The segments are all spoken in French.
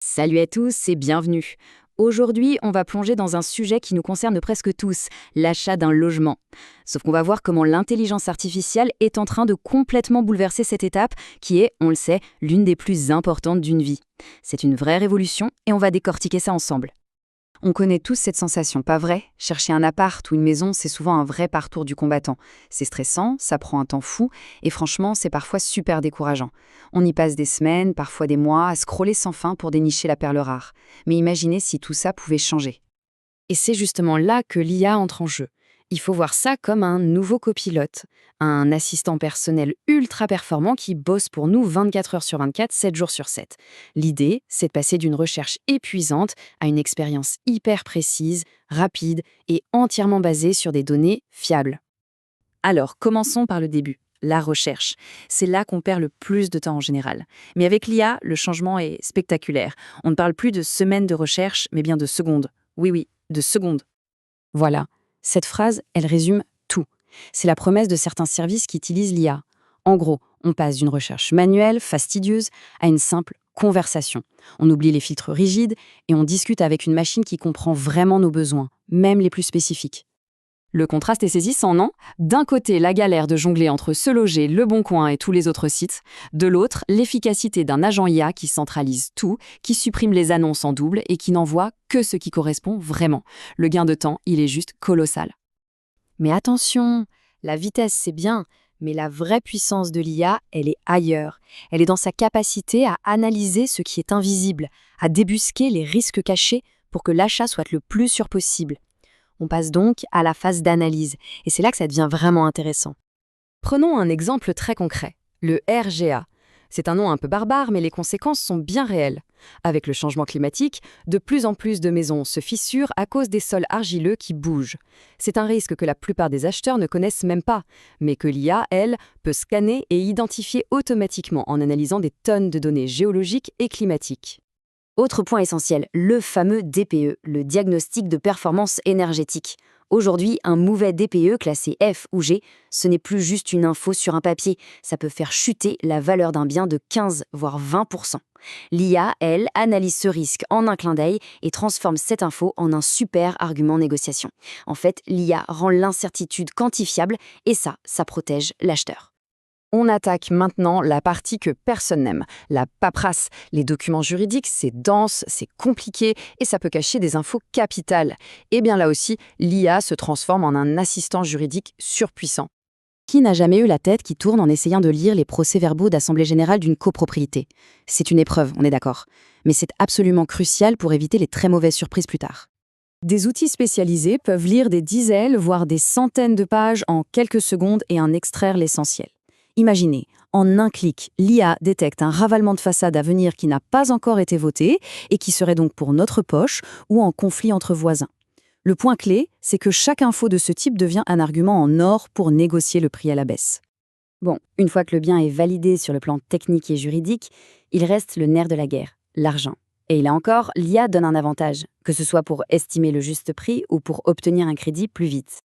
Salut à tous et bienvenue. Aujourd'hui, on va plonger dans un sujet qui nous concerne presque tous, l'achat d'un logement. Sauf qu'on va voir comment l'intelligence artificielle est en train de complètement bouleverser cette étape qui est, on le sait, l'une des plus importantes d'une vie. C'est une vraie révolution et on va décortiquer ça ensemble. On connaît tous cette sensation, pas vrai? Chercher un appart ou une maison, c'est souvent un vrai parcours du combattant. C'est stressant, ça prend un temps fou, et franchement, c'est parfois super décourageant. On y passe des semaines, parfois des mois, à scroller sans fin pour dénicher la perle rare. Mais imaginez si tout ça pouvait changer. Et c'est justement là que l'IA entre en jeu. Il faut voir ça comme un nouveau copilote, un assistant personnel ultra performant qui bosse pour nous 24 heures sur 24, 7 jours sur 7. L'idée, c'est de passer d'une recherche épuisante à une expérience hyper précise, rapide et entièrement basée sur des données fiables. Alors, commençons par le début. La recherche. C'est là qu'on perd le plus de temps en général. Mais avec l'IA, le changement est spectaculaire. On ne parle plus de semaines de recherche, mais bien de secondes. Oui, oui, de secondes. Voilà, cette phrase, elle résume tout. C'est la promesse de certains services qui utilisent l'IA. En gros, on passe d'une recherche manuelle, fastidieuse, à une simple conversation. On oublie les filtres rigides et on discute avec une machine qui comprend vraiment nos besoins, même les plus spécifiques. Le contraste est saisissant, non? D'un côté, la galère de jongler entre Se Loger, Le Bon Coin et tous les autres sites. De l'autre, l'efficacité d'un agent IA qui centralise tout, qui supprime les annonces en double et qui n'envoie que ce qui correspond vraiment. Le gain de temps, il est juste colossal. Mais attention, la vitesse c'est bien, mais la vraie puissance de l'IA, elle est ailleurs. Elle est dans sa capacité à analyser ce qui est invisible, à débusquer les risques cachés pour que l'achat soit le plus sûr possible. On passe donc à la phase d'analyse, et c'est là que ça devient vraiment intéressant. Prenons un exemple très concret, le RGA. C'est un nom un peu barbare, mais les conséquences sont bien réelles. Avec le changement climatique, de plus en plus de maisons se fissurent à cause des sols argileux qui bougent. C'est un risque que la plupart des acheteurs ne connaissent même pas, mais que l'IA, elle, peut scanner et identifier automatiquement en analysant des tonnes de données géologiques et climatiques. Autre point essentiel, le fameux DPE, le diagnostic de performance énergétique. Aujourd'hui, un mauvais DPE classé F ou G, ce n'est plus juste une info sur un papier, ça peut faire chuter la valeur d'un bien de 15 voire 20%. L'IA, elle, analyse ce risque en un clin d'œil et transforme cette info en un super argument négociation. En fait, l'IA rend l'incertitude quantifiable et ça protège l'acheteur. On attaque maintenant la partie que personne n'aime, la paperasse. Les documents juridiques, c'est dense, c'est compliqué et ça peut cacher des infos capitales. Et bien là aussi, l'IA se transforme en un assistant juridique surpuissant. Qui n'a jamais eu la tête qui tourne en essayant de lire les procès-verbaux d'assemblée générale d'une copropriété? C'est une épreuve, on est d'accord. Mais c'est absolument crucial pour éviter les très mauvaises surprises plus tard. Des outils spécialisés peuvent lire des dizaines, voire des centaines de pages en quelques secondes et en extraire l'essentiel. Imaginez, en un clic, l'IA détecte un ravalement de façade à venir qui n'a pas encore été voté et qui serait donc pour notre poche ou en conflit entre voisins. Le point clé, c'est que chaque info de ce type devient un argument en or pour négocier le prix à la baisse. Bon, une fois que le bien est validé sur le plan technique et juridique, il reste le nerf de la guerre, l'argent. Et là encore, l'IA donne un avantage, que ce soit pour estimer le juste prix ou pour obtenir un crédit plus vite.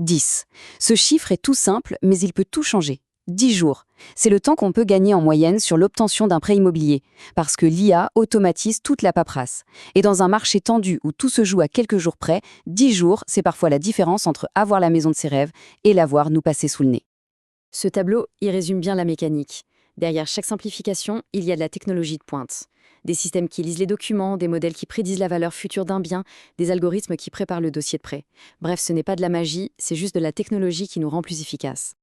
10. Ce chiffre est tout simple, mais il peut tout changer. 10 jours. C'est le temps qu'on peut gagner en moyenne sur l'obtention d'un prêt immobilier, parce que l'IA automatise toute la paperasse. Et dans un marché tendu où tout se joue à quelques jours près, 10 jours, c'est parfois la différence entre avoir la maison de ses rêves et la voir nous passer sous le nez. Ce tableau y résume bien la mécanique. Derrière chaque simplification, il y a de la technologie de pointe. Des systèmes qui lisent les documents, des modèles qui prédisent la valeur future d'un bien, des algorithmes qui préparent le dossier de prêt. Bref, ce n'est pas de la magie, c'est juste de la technologie qui nous rend plus efficaces.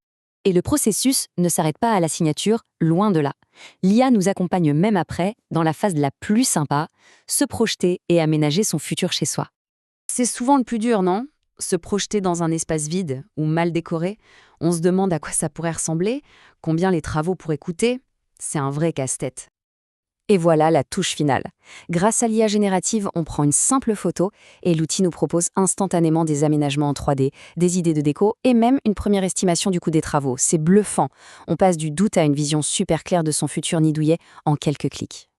Et le processus ne s'arrête pas à la signature, loin de là. L'IA nous accompagne même après, dans la phase la plus sympa, se projeter et aménager son futur chez soi. C'est souvent le plus dur, non? Se projeter dans un espace vide ou mal décoré. On se demande à quoi ça pourrait ressembler, combien les travaux pourraient coûter. C'est un vrai casse-tête. Et voilà la touche finale. Grâce à l'IA générative, on prend une simple photo et l'outil nous propose instantanément des aménagements en 3D, des idées de déco et même une première estimation du coût des travaux. C'est bluffant. On passe du doute à une vision super claire de son futur nid douillet en quelques clics.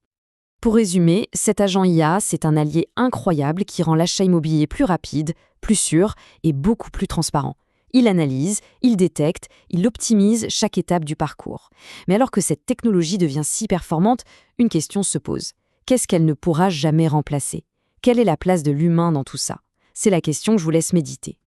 Pour résumer, cet agent IA, c'est un allié incroyable qui rend l'achat immobilier plus rapide, plus sûr et beaucoup plus transparent. Il analyse, il détecte, il optimise chaque étape du parcours. Mais alors que cette technologie devient si performante, une question se pose. Qu'est-ce qu'elle ne pourra jamais remplacer? Quelle est la place de l'humain dans tout ça? C'est la question que je vous laisse méditer.